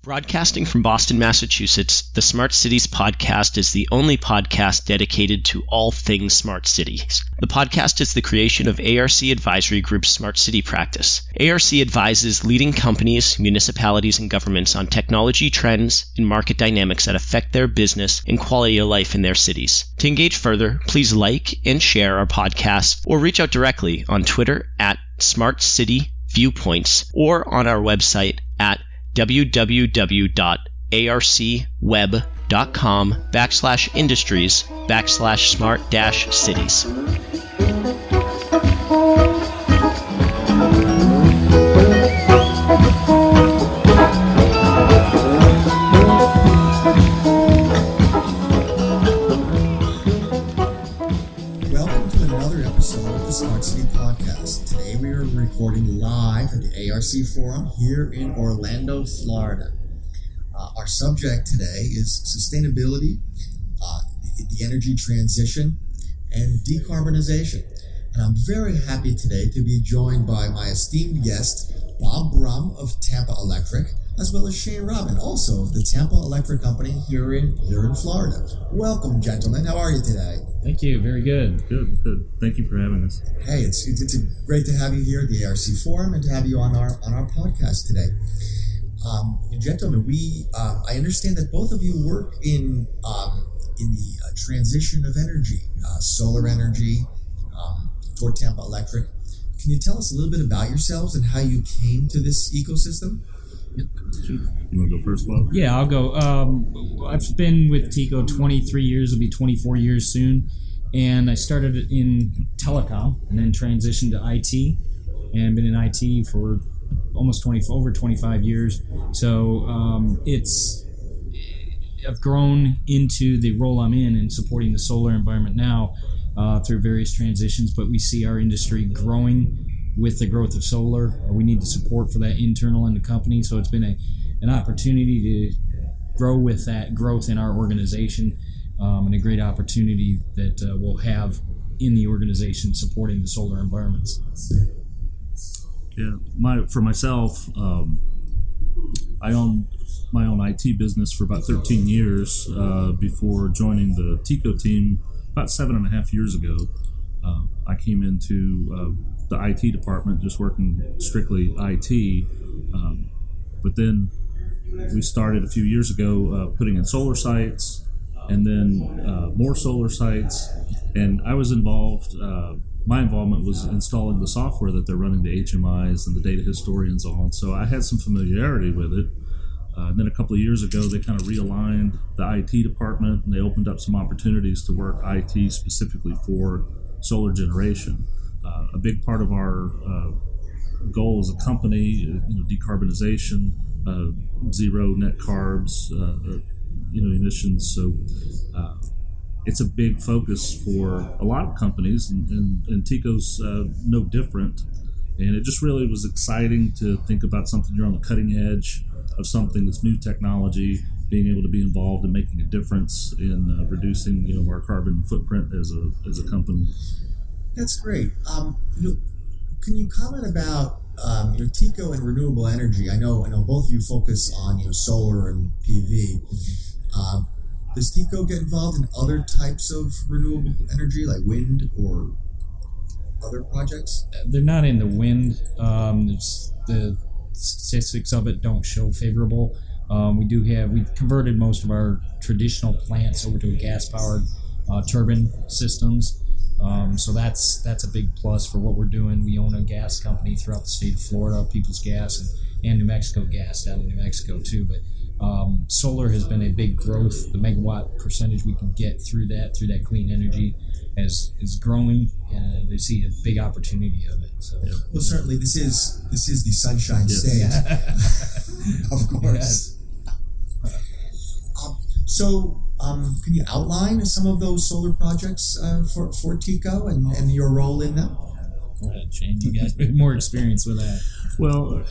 Broadcasting from Boston, Massachusetts, the Smart Cities podcast is the only podcast dedicated to all things smart cities. The podcast is the creation of ARC Advisory Group's Smart City practice. ARC advises leading companies, municipalities, and governments on technology trends and market dynamics that affect their business and quality of life in their cities. To engage further, please like and share our podcast or reach out directly on Twitter at Smart City Viewpoints or on our website at www.arcweb.com/industries/smart-cities. Welcome to another episode of the Smart City Podcast. Today we are recording live at the ARC Forum here in Orlando, Florida. Our subject today is sustainability, the energy transition, and decarbonization. And I'm very happy today to be joined by my esteemed guest, Brumm of Tampa Electric, as well as Shane Robin, also of the Tampa Electric Company here in Florida. Welcome, gentlemen. How are you today? Thank you. Very good. Good. Thank you for having us. Hey, it's great to have you here at the ARC Forum and to have you on our podcast today. Gentlemen, I understand that both of you work in the transition of energy, solar energy, for Tampa Electric. Can you tell us a little bit about yourselves and how you came to this ecosystem? You want to go first, Bob? Yeah, I'll go. I've been with TECO 23 years. It'll be 24 years soon. And I started in telecom and then transitioned to IT and been in IT for almost over 25 years. So I've grown into the role I'm in supporting the solar environment now through various transitions, but we see our industry growing with the growth of solar. We need the support for that internal in the company. So it's been an opportunity to grow with that growth in our organization and a great opportunity that we'll have in the organization supporting the solar environments. Yeah, for myself, I owned my own IT business for about 13 years before joining the TECO team about 7.5 years ago. I came into the IT department just working strictly IT, but then we started a few years ago putting in solar sites and then more solar sites, and I was involved. My involvement was installing the software that they're running the HMIs and the data historians on, so I had some familiarity with it. And then a couple of years ago, they kind of realigned the IT department, and they opened up some opportunities to work IT specifically for solar generation. A big part of our goal as a company, decarbonization, zero net carbs, emissions. So it's a big focus for a lot of companies, and TECO's no different. And it just really was exciting to think about something you're on the cutting edge of something that's new technology, being able to be involved in making a difference in reducing, our carbon footprint as a company. That's great. Can you comment about TECO and renewable energy? I know both of you focus on solar and PV. Does TECO get involved in other types of renewable energy, like wind or other projects? They're not in the wind. The statistics of it don't show favorable. We've converted most of our traditional plants over to a gas-powered turbine systems. So that's a big plus for what we're doing. We own a gas company throughout the state of Florida, People's Gas and New Mexico Gas down in New Mexico too. But solar has been a big growth. The megawatt percentage we can get through that clean energy is growing, and they see a big opportunity of it. So, yeah. Well, certainly this is the Sunshine State, of course. So, can you outline some of those solar projects for TECO and your role in them? Go ahead, Shane. You guys have more experience with that. Well,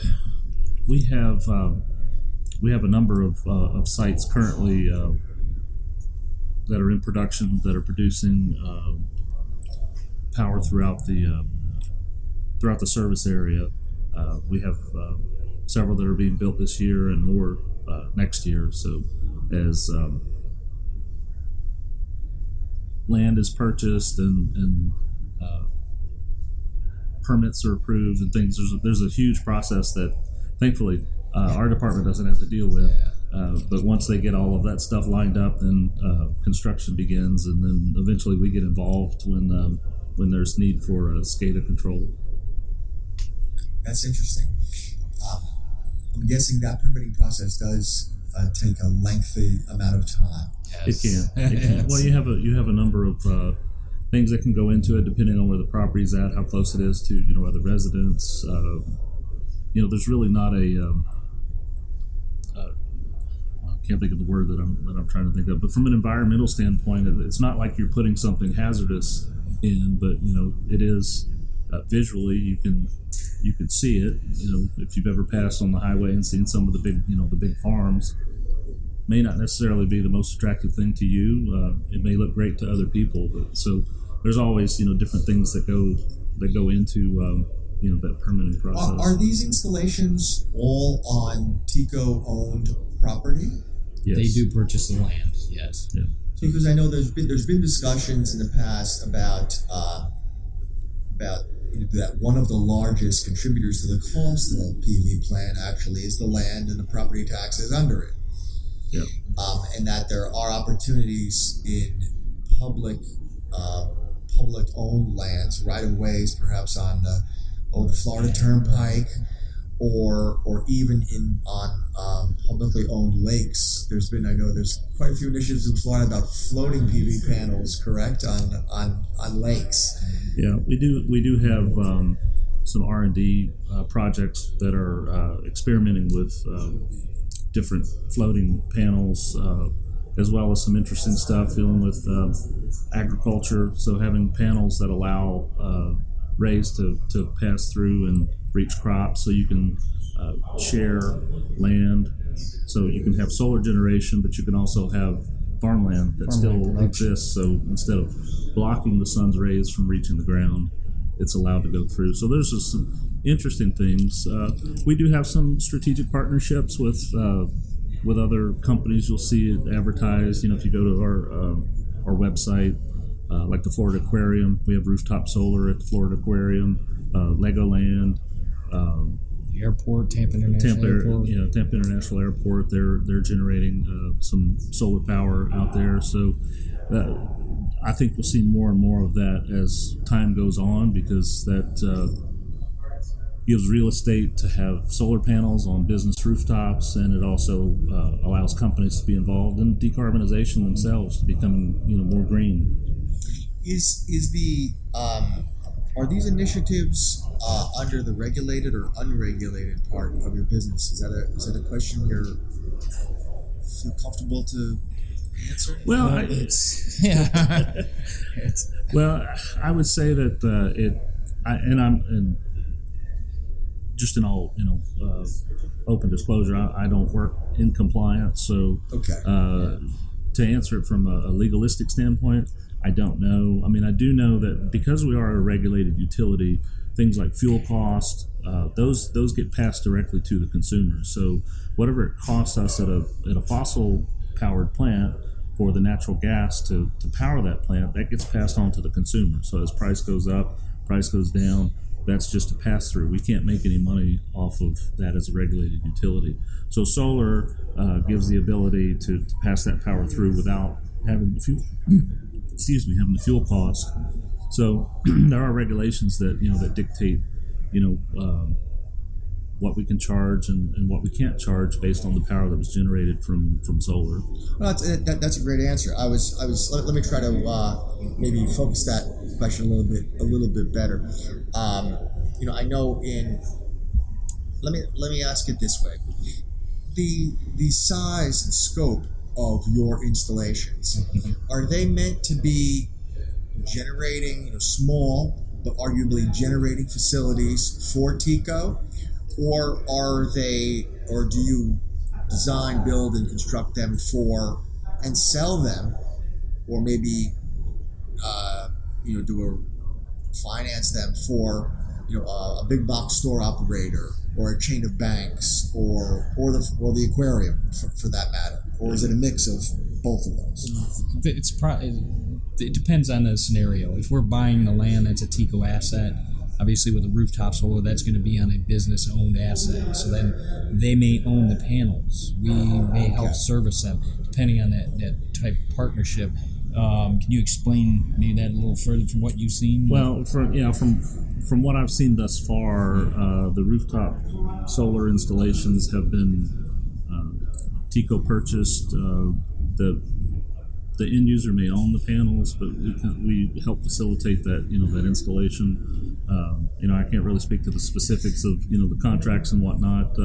we have a number of sites currently that are in production that are producing power throughout the service area. We have several that are being built this year and more next year. So as land is purchased and permits are approved and things, there's a huge process that thankfully our department doesn't have to deal with. But once they get all of that stuff lined up, then construction begins, and then eventually we get involved when there's need for SCADA control. That's interesting. I'm guessing that permitting process does take a lengthy amount of time. Yes. It can. Well, you have a number of things that can go into it, depending on where the property's at, how close it is to other residents. There's really not a I can't think of the word that I'm trying to think of. But from an environmental standpoint, it's not like you're putting something hazardous in, but it is visually you can see it. If you've ever passed on the highway and seen some of the big farms, may not necessarily be the most attractive thing to you. It may look great to other people, but so there's always different things that go into that permitting process. Are these installations all on TECO-owned property? Yes. They do purchase the land. Yes. Yeah. Because I know there's been discussions in the past about that one of the largest contributors to the cost of a PV plant actually is the land and the property taxes under it. Yeah. And that there are opportunities in public-owned lands, right-of-ways, perhaps on the Florida Turnpike, or even on publicly owned lakes. I know there's quite a few initiatives in Florida about floating PV panels, correct, on lakes. Yeah, we do have some R&D projects that are experimenting with different floating panels, as well as some interesting stuff dealing with agriculture. So having panels that allow rays to pass through and reach crops, so you can share land. So you can have solar generation, but you can also have farmland that still exists. So instead of blocking the sun's rays from reaching the ground, it's allowed to go through. So there's just some interesting things. We do have some strategic partnerships with other companies. You'll see it advertised. If you go to our website, like the Florida Aquarium, we have rooftop solar at the Florida Aquarium, Legoland. The airport, Tampa International Airport. Tampa International Airport. They're generating some solar power out there. So I think we'll see more and more of that as time goes on, because that gives real estate to have solar panels on business rooftops, and it also allows companies to be involved in decarbonization themselves, to becoming more green. Are these initiatives under the regulated or unregulated part of your business? Is that a question you feel comfortable to answer? Well, well, I would say that I'm just in all open disclosure, I don't work in compliance, so okay. To answer it from a legalistic standpoint, I don't know. I mean, I do know that because we are a regulated utility, things like fuel costs, those get passed directly to the consumer. So whatever it costs us at a fossil-powered plant for the natural gas to power that plant, that gets passed on to the consumer. So as price goes up, price goes down, that's just a pass-through. We can't make any money off of that as a regulated utility. So solar gives the ability to pass that power through without having the fuel. Having the fuel cost. So there are regulations that dictate, what we can charge and what we can't charge based on the power that was generated from solar. Well, that's a great answer. Let me try to maybe focus that question a little bit better. I know let me ask it this way: the size and scope of your installations, are they meant to be generating small but arguably generating facilities for TECO, or do you design, build, and construct them for and sell them, or maybe finance them for a big box store operator, or a chain of banks, or the aquarium for that matter, or is it a mix of both of those? It depends on the scenario. If we're buying the land that's a TECO asset, obviously with a rooftop solar, that's going to be on a business-owned asset. So then they may own the panels. We may help service them, depending on that type of partnership. Can you explain maybe that a little further from what you've seen? Well, from what I've seen thus far, the rooftop solar installations have been TECO purchased. The end user may own the panels, but we help facilitate that that installation. I can't really speak to the specifics of the contracts and whatnot.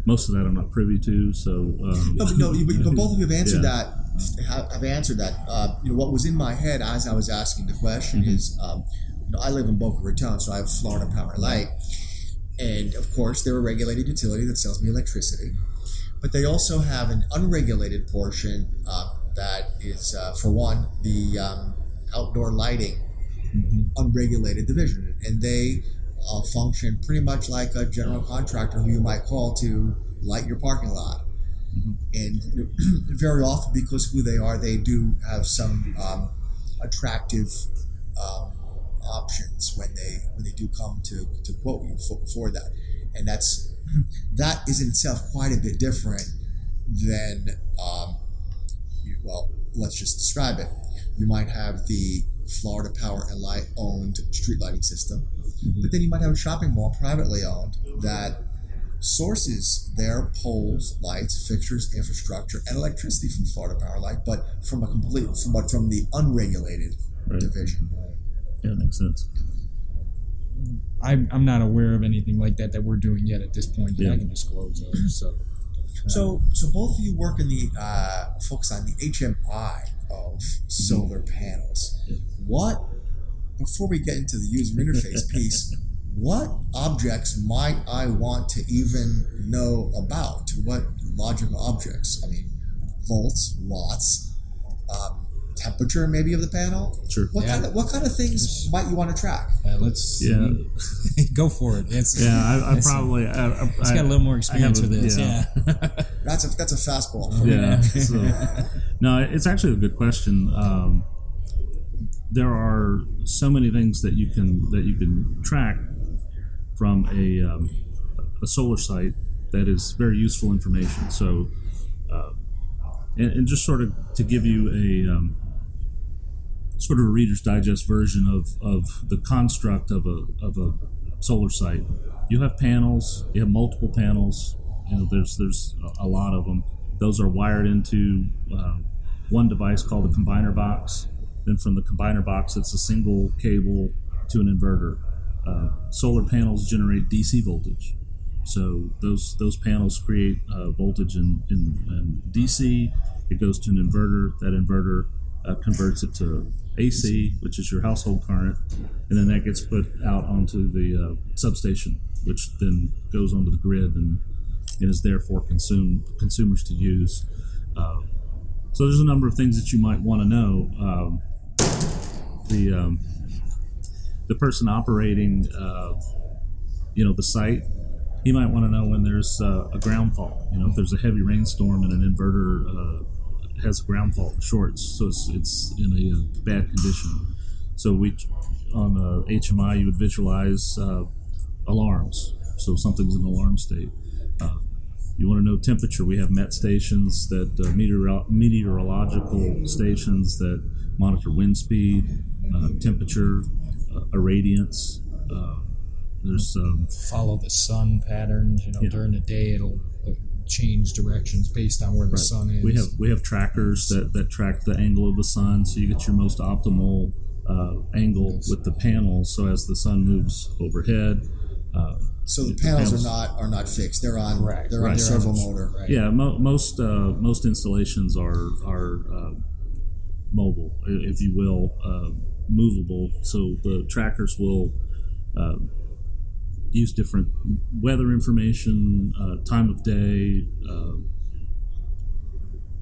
Most of that I'm not privy to. So but both of you have answered that. Have answered that. What was in my head as I was asking the question is, I live in Boca Raton, so I have Florida Power and Light, and of course they're a regulated utility that sells me electricity, but they also have an unregulated portion that is, for one, the outdoor lighting unregulated division, and they function pretty much like a general contractor who you might call to light your parking lot. And very often, because of who they are, they do have some attractive options when they do come to quote you for that, and that is in itself quite a bit different than let's just describe it. You might have the Florida Power and Light owned street lighting system, but then you might have a shopping mall privately owned that sources their poles, lights, fixtures, infrastructure, and electricity from Florida Power and Light, but from the unregulated division. Yeah, that makes sense. I'm not aware of anything like that we're doing yet at this point that I can disclose of. So both of you work in the focus on the HMI of solar panels. What, before we get into the user interface piece, what objects might I want to even know about? What logical objects? I mean, volts, watts, temperature maybe of the panel. Sure. What kind of things might you want to track? Let's go for it. It's got a little more experience with this. Yeah. That's a fastball. No, it's actually a good question. There are so many things that you can track from a solar site that is very useful information. So, and just sort of to give you a sort of a Reader's Digest version of the construct of a solar site. You have panels. You have multiple panels. There's a lot of them. Those are wired into one device called a combiner box. Then from the combiner box, it's a single cable to an inverter. Solar panels generate DC voltage. So those panels create voltage in DC. It goes to an inverter. That inverter converts it to AC, which is your household current, and then that gets put out onto the substation, which then goes onto the grid and is there for consumers to use. So there's a number of things that you might want to know. The person operating, the site, he might want to know when there's a ground fault. If there's a heavy rainstorm and an inverter has a ground fault and shorts, so it's in a bad condition. So on the HMI, you would visualize alarms. So something's in alarm state. You want to know temperature. We have MET stations, that meteorological stations that monitor wind speed, temperature, irradiance. There's follow the sun patterns. During the day it'll change directions based on where the sun is. We have trackers that track the angle of the sun, so you get your most optimal angle with the panels. So as the sun moves overhead. So the panels are not fixed. They're on on servo motor. Right. Yeah, most installations are mobile, if you will, movable. So the trackers will use different weather information, time of day,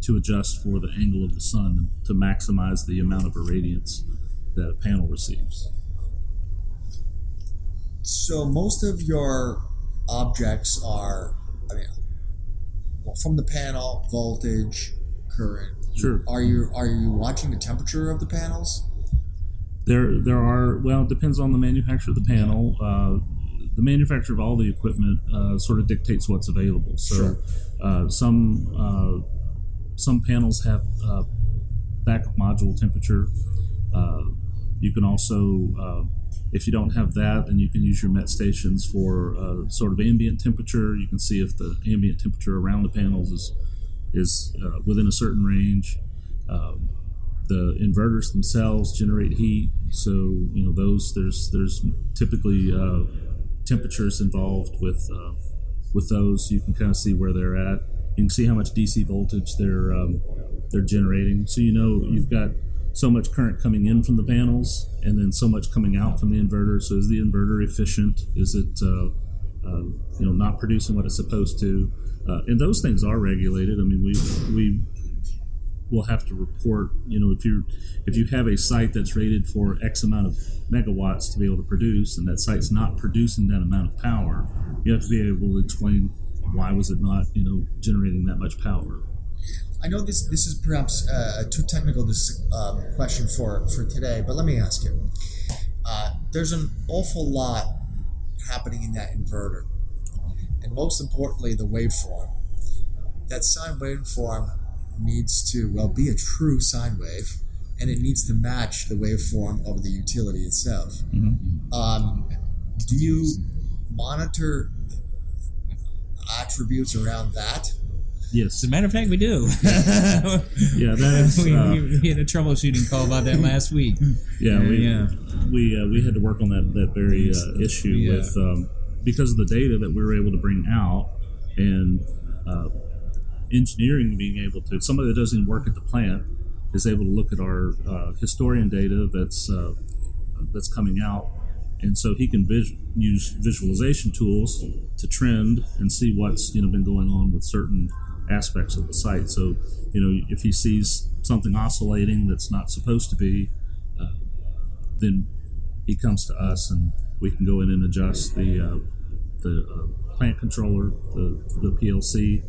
to adjust for the angle of the sun to maximize the amount of irradiance that a panel receives. So most of your objects are, from the panel, voltage, current. Sure. Are you watching the temperature of the panels? There are, well, it depends on the manufacturer of the panel. The manufacturer of all the equipment sort of dictates what's available. So some panels have backup module temperature. You can also, if you don't have that, then you can use your MET stations for sort of ambient temperature. You can see if the ambient temperature around the panels is within a certain range. The inverters themselves generate heat, so there's typically temperatures involved with those. You can kind of see where they're at. You can see how much DC voltage they're generating. So you've got so much current coming in from the panels, and then so much coming out from the inverter. So is the inverter efficient? Is it not producing what it's supposed to? And those things are regulated. I mean, we will have to report. If you have a site that's rated for X amount of megawatts to be able to produce, and that site's not producing that amount of power, you have to be able to explain why was it not generating that much power. I know this is perhaps too technical question for today, but let me ask you. There's an awful lot happening in that inverter, and most importantly, the waveform. That sine waveform needs to be a true sine wave, and it needs to match the waveform of the utility itself. Mm-hmm. Do you monitor attributes around that? Yes. As a matter of fact, we do. Yeah, that is. We had a troubleshooting call about that last week. Yeah, we had to work on that very issue with because of the data that we were able to bring out, and engineering being able to, somebody that doesn't even work at the plant is able to look at our historian data that's coming out, and so he can use visualization tools to trend and see what's been going on with certain aspects of the site. So if he sees something oscillating that's not supposed to be, then he comes to us and we can go in and adjust the plant controller, the PLC,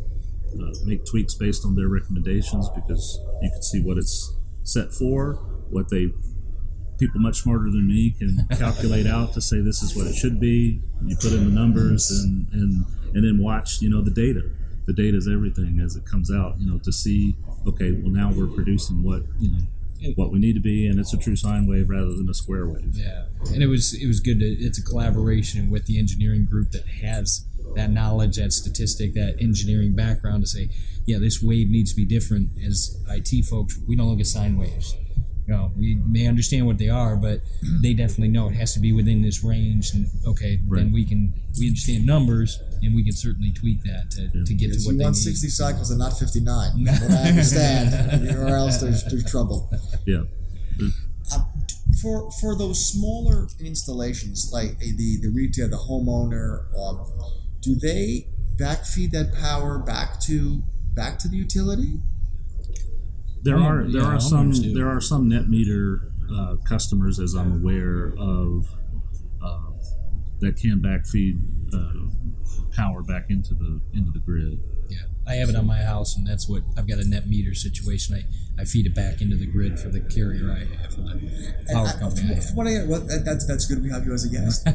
make tweaks based on their recommendations, because you can see what it's set for, what people much smarter than me can calculate out to say this is what it should be. You put in the numbers and then watch the data. The data is everything as it comes out, to see, okay, well, now we're producing what we need to be, and it's a true sine wave rather than a square wave. Yeah, and it was good. It's a collaboration with the engineering group that has that knowledge, that statistic, that engineering background to say, yeah, this wave needs to be different. As IT folks, we don't look at sine waves. We may understand what they are, but they definitely know it has to be within this range. And then we understand numbers, and we can certainly tweak that to get to what you they want need. 60 cycles and not 59. What I understand, or else there's trouble. Yeah. For those smaller installations, like the retail, the homeowner, do they backfeed that power back to the utility? There are some net meter customers, as I'm aware of, that can backfeed power back into the grid. Yeah, I have it on my house, and that's what I've got, a net meter situation. I feed it back into the grid for the carrier I have, for the power company. That's good we have you as a guest.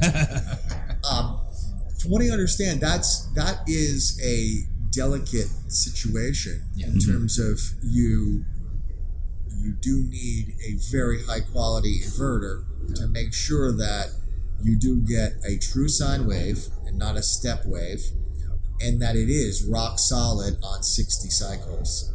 From what I understand, that is a delicate situation in terms of you do need a very high quality inverter to make sure that you do get a true sine wave and not a step wave, and that it is rock solid on 60 cycles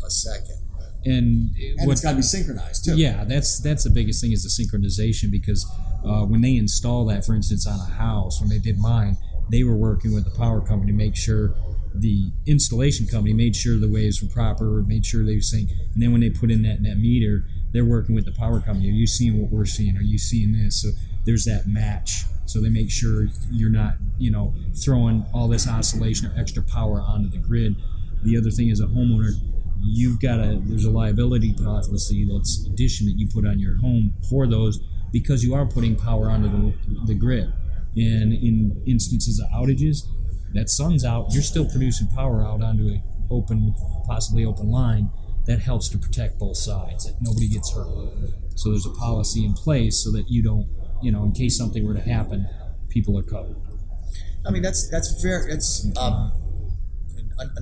a second. And it's got to be synchronized too. Yeah, that's the biggest thing, is the synchronization, because when they install that, for instance, on a house, when they did mine, they were working with the power company to make sure the installation company made sure the waves were proper, made sure they were synced, and then when they put in that net meter, they're working with the power company. Are you seeing what we're seeing? Are you seeing this? So there's that match. So they make sure you're not, throwing all this oscillation or extra power onto the grid. The other thing, as a homeowner, there's a liability policy, that's addition that you put on your home for those, because you are putting power onto the grid. And in instances of outages, that sun's out, you're still producing power out onto a possibly open line. That helps to protect both sides, that nobody gets hurt. So there's a policy in place so that you don't, in case something were to happen, people are covered. I mean, that's an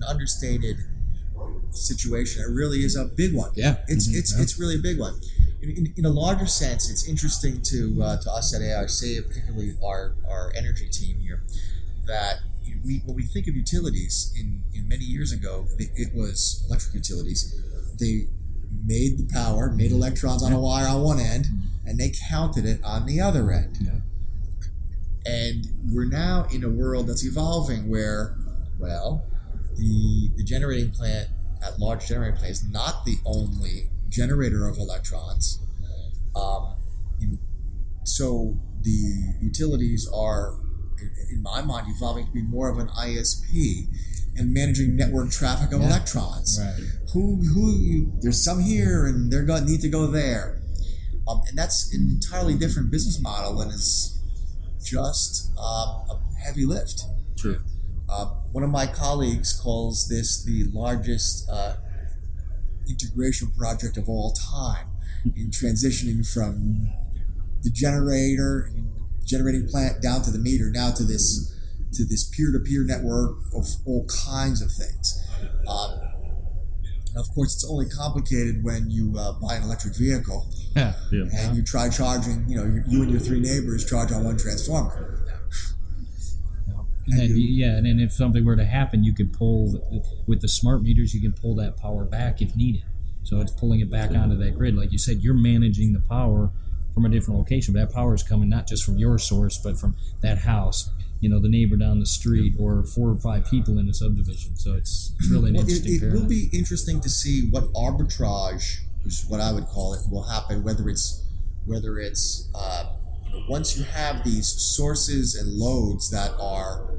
understated situation. It really is a big one. Yeah, it's really a big one. In a larger sense, it's interesting to us at ARC, particularly our energy team here, that when we think of utilities, in many years ago, it was electric utilities. They made the power, made electrons on a wire on one end, and they counted it on the other end. Yeah. And we're now in a world that's evolving where, the generating plant at large generating plant is not the only generator of electrons. So the utilities are, in my mind, evolving to be more of an ISP and managing network traffic of electrons. Right. There's some here and they're going to need to go there. And that's an entirely different business model and is just a heavy lift. True. One of my colleagues calls this the largest integration project of all time in transitioning from the generating plant down to the meter, now to this peer-to-peer network of all kinds of things. And of course, it's only complicated when you buy an electric vehicle and you try charging. You and your three neighbors charge on one transformer. And then if something were to happen, you could pull, with the smart meters, you can pull that power back if needed. So it's pulling it back onto that grid. Like you said, you're managing the power from a different location, but that power is coming not just from your source, but from that house, the neighbor down the street, or 4 or 5 people in a subdivision. So it's really an interesting It will be interesting to see what arbitrage, which is what I would call it, will happen, whether it's once you have these sources and loads that are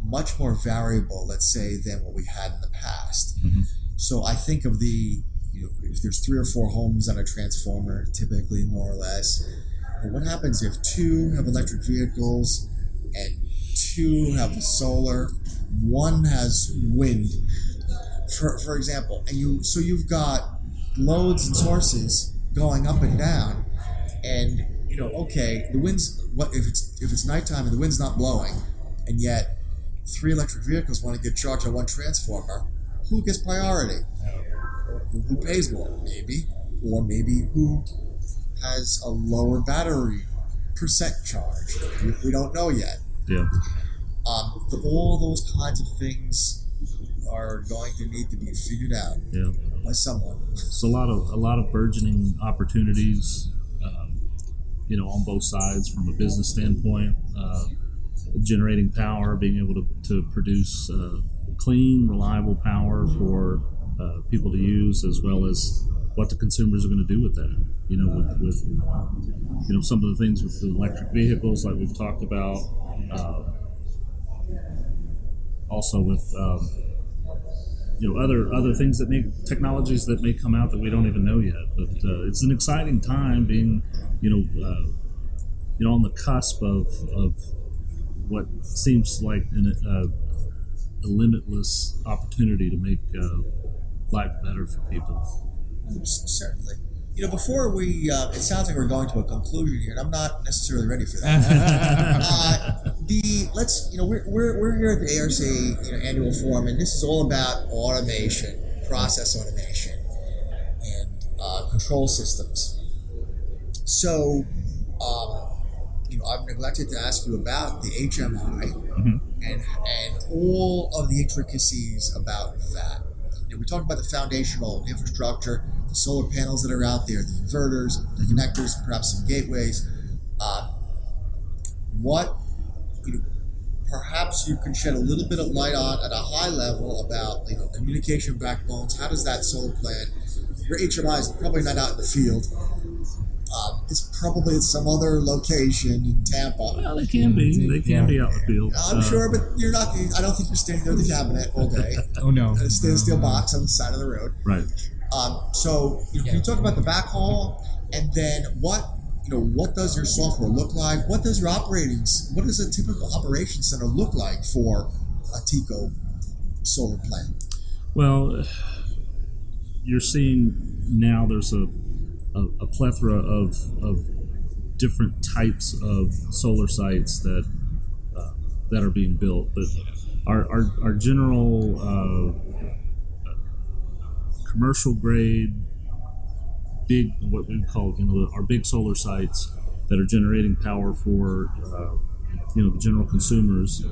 much more variable, let's say, than what we had in the past. Mm-hmm. So I think of if there's 3 or 4 homes on a transformer, typically, more or less, but what happens if 2 have electric vehicles and 2 have solar, 1 has wind, for example, and you've got loads and sources going up and down, and the wind's if it's nighttime and the wind's not blowing, and yet 3 electric vehicles want to get charged on 1 transformer, who gets priority? Who pays more, maybe, or maybe who has a lower battery percent charge? We don't know yet. Yeah. All those kinds of things are going to need to be figured out by someone. So a lot of burgeoning opportunities, on both sides from a business standpoint. Generating power, being able to produce clean, reliable power for people to use, as well as what the consumers are going to do with that. With some of the things with the electric vehicles, like we've talked about. Also with other things technologies that may come out that we don't even know yet. But it's an exciting time being on the cusp of what seems like a limitless opportunity to make life better for people. Certainly. Before we, it sounds like we're going to a conclusion here, and I'm not necessarily ready for that. We're here at the ARC annual forum, and this is all about automation, process automation, and control systems. So, I've neglected to ask you about the HMI and all of the intricacies about that. We talked about the foundational infrastructure, the solar panels that are out there, the inverters, the connectors, perhaps some gateways. Perhaps you can shed a little bit of light on at a high level about communication backbones. How does that solar plant? Your HMI is probably not out in the field. It's probably at some other location in Tampa. Well, they can be. They can be out in the field. I'm sure, but you're not. I don't think you're standing there with the cabinet all day. Oh no! A stainless steel box on the side of the road. Right. So can you talk about the backhaul, and then what what does your software look like? What does a typical operation center look like for a TECO solar plant? Well, you're seeing now there's a plethora of different types of solar sites that are being built, but our general commercial grade big, what we call our big solar sites that are generating power for the general consumers.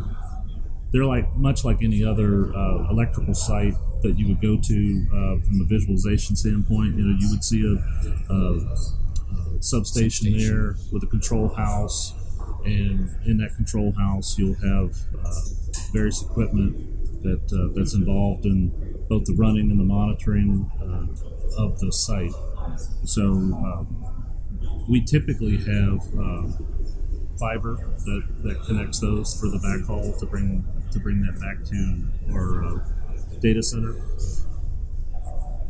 They're much like any other electrical site that you would go to from a visualization standpoint. You would see a substation there with a control house, and in that control house you'll have various equipment that's involved in both the running and the monitoring of the site. So we typically have fiber that connects those for the backhaul to bring that back to our data center.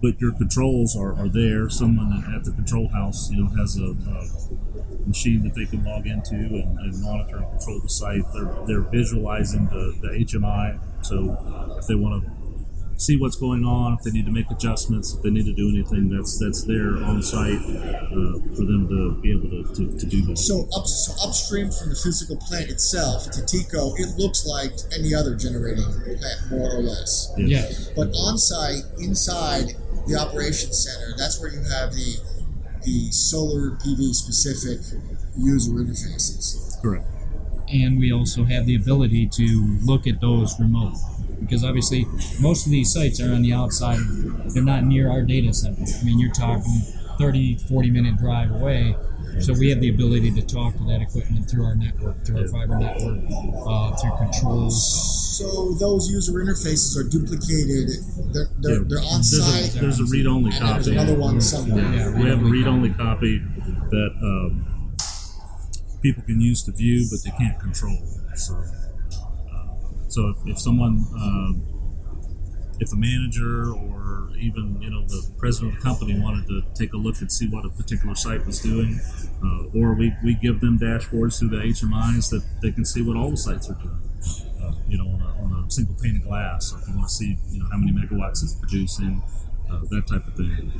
But your controls are there. Someone at the control house, has a machine that they can log into and monitor and control the site. They're visualizing the HMI. So if they want to see what's going on, if they need to make adjustments, if they need to do anything, that's there on site for them to be able to do that. So upstream from the physical plant itself to TECO, it looks like any other generating plant, more or less. Yes. But on site, inside the operations center, that's where you have the solar PV specific user interfaces. Correct. And we also have the ability to look at those remote, because obviously most of these sites are on the outside. They're not near our data center. I mean, you're talking 30, 40-minute drive away. So we have the ability to talk to that equipment through our network, through our fiber network, through controls. So those user interfaces are duplicated. They're on site. There's a read-only copy. There's another one somewhere. Yeah, we have a read-only copy that people can use to view, but they can't control. So if someone, if a manager or even the president of the company wanted to take a look and see what a particular site was doing, or we give them dashboards through the HMIs that they can see what all the sites are doing. On a single pane of glass. So if you want to see, how many megawatts it's producing, that type of thing,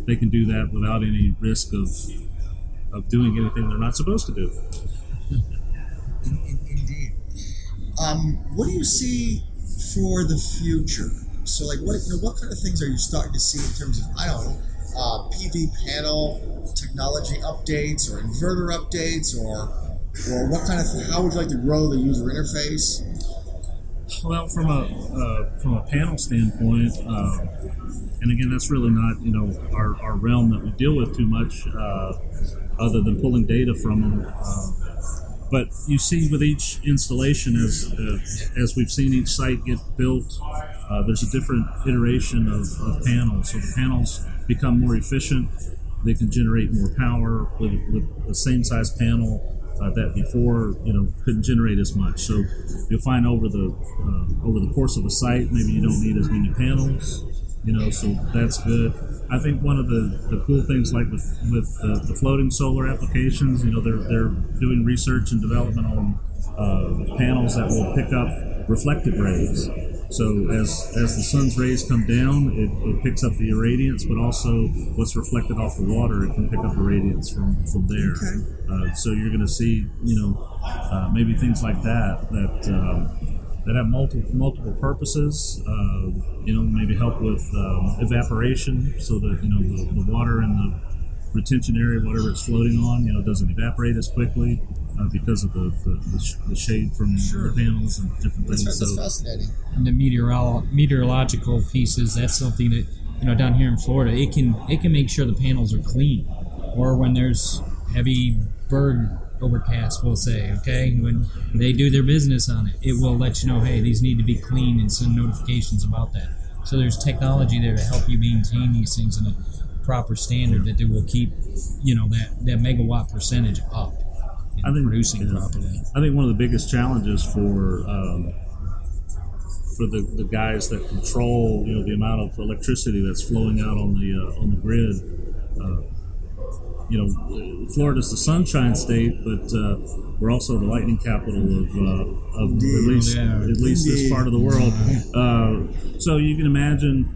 they can do that without any risk of doing anything they're not supposed to do. Indeed. What do you see for the future? So, what kind of things are you starting to see in terms of, PV panel technology updates or inverter updates, or what kind of how would you like to grow the user interface? Well, from a panel standpoint, and again, that's really not our realm that we deal with too much, other than pulling data from them. But you see with each installation, as we've seen each site get built, there's a different iteration of panels. So the panels become more efficient. They can generate more power with the same size panel that before couldn't generate as much. So you'll find over the course of a site, maybe you don't need as many panels. So that's good. I think one of the cool things, like with the floating solar applications, they're doing research and development on panels that will pick up reflected rays. So as the sun's rays come down, it picks up the irradiance, but also what's reflected off the water, it can pick up irradiance from there. Okay. So you're going to see, maybe things like that have multiple purposes. Maybe help with evaporation, so that the water in the retention area, whatever it's floating on, doesn't evaporate as quickly because of the shade from the panels and different things. That's fascinating. And the meteorological pieces, that's something that down here in Florida, it can make sure the panels are clean, or when there's heavy bird overcast, we'll say, okay, when they do their business on it, it will let you know, hey, these need to be clean, and send notifications about that. So there's technology there to help you maintain these things in a proper standard that they will keep that megawatt percentage up and producing properly. I think one of the biggest challenges for the guys that control the amount of electricity that's flowing out on the grid, Florida's the sunshine state, but we're also the lightning capital of at least this part of the world. So you can imagine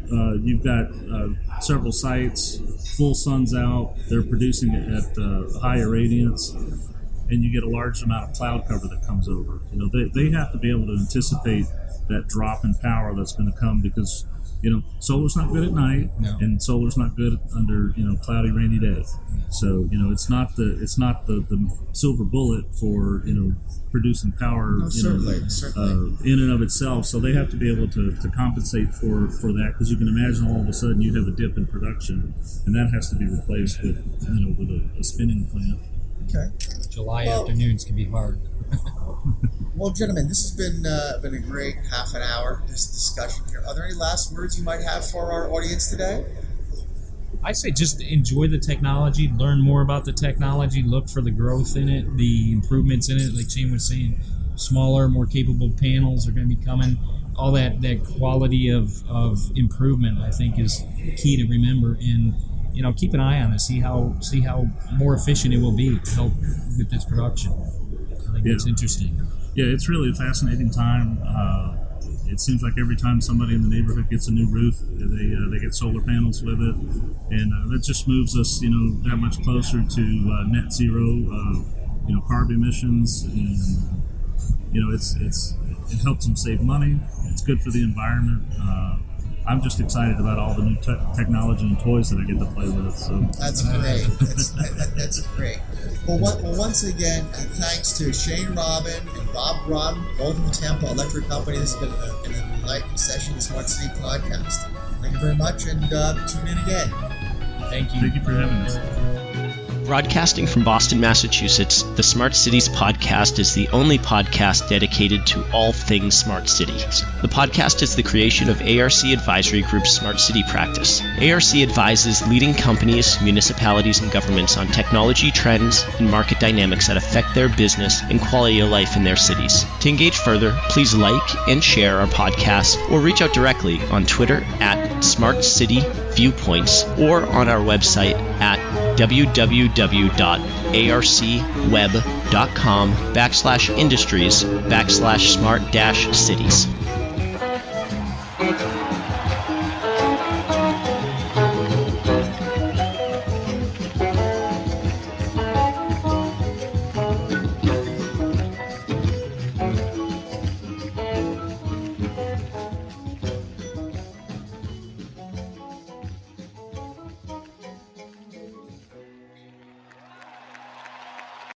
you've got several sites, full sun's out, they're producing it at high irradiance, and you get a large amount of cloud cover that comes over. They have to be able to anticipate that drop in power that's going to come, because solar's not good at night, and solar's not good under cloudy, rainy day. So it's not the silver bullet for producing power Certainly. In and of itself. So they have to be able to compensate for that, because you can imagine all of a sudden you have a dip in production, and that has to be replaced with a spinning plant. Okay. July afternoons can be hard. Well, gentlemen, this has been a great half an hour, this discussion here. Are there any last words you might have for our audience today? I say just enjoy the technology, learn more about the technology, look for the growth in it, the improvements in it. Like Shane was saying, smaller, more capable panels are going to be coming. All that quality of improvement, I think, is key to remember. And keep an eye on it. See how more efficient it will be to help with this production. I think it's interesting. Yeah, it's really a fascinating time. It seems like every time somebody in the neighborhood gets a new roof, they get solar panels with it, and that just moves us, that much closer to net zero, carb emissions, and it helps them save money. It's good for the environment. I'm just excited about all the new technology and toys that I get to play with. So that's great. That's great. Well, once again, thanks to Shane Robin and Bob Brumm, both from Tampa Electric Company. This has been an enlightening session of the Smart City Podcast. Thank you very much, and tune in again. Thank you. Thank you for having us. Broadcasting from Boston, Massachusetts, the Smart Cities Podcast is the only podcast dedicated to all things smart cities. The podcast is the creation of ARC Advisory Group's Smart City practice. ARC advises leading companies, municipalities, and governments on technology trends and market dynamics that affect their business and quality of life in their cities. To engage further, please like and share our podcast, or reach out directly on Twitter at Smart City Viewpoints, or on our website at www.arcweb.com/industries/smart-cities.